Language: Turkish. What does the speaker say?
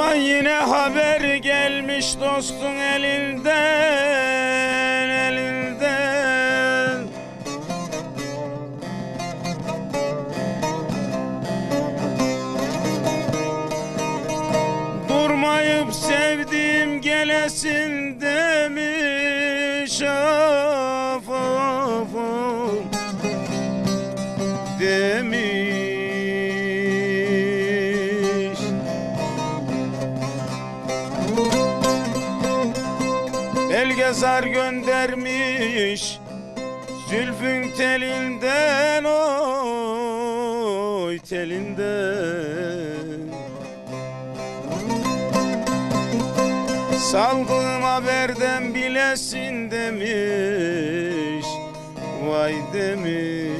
Aman yine haber gelmiş dostun elinden, elinden. Durmayıp sevdiğim gelesin demiş, of of of demiş. Belgezar göndermiş zülfün telinden, oy telinden. Saldığım haberden bilesin demiş, vay demiş.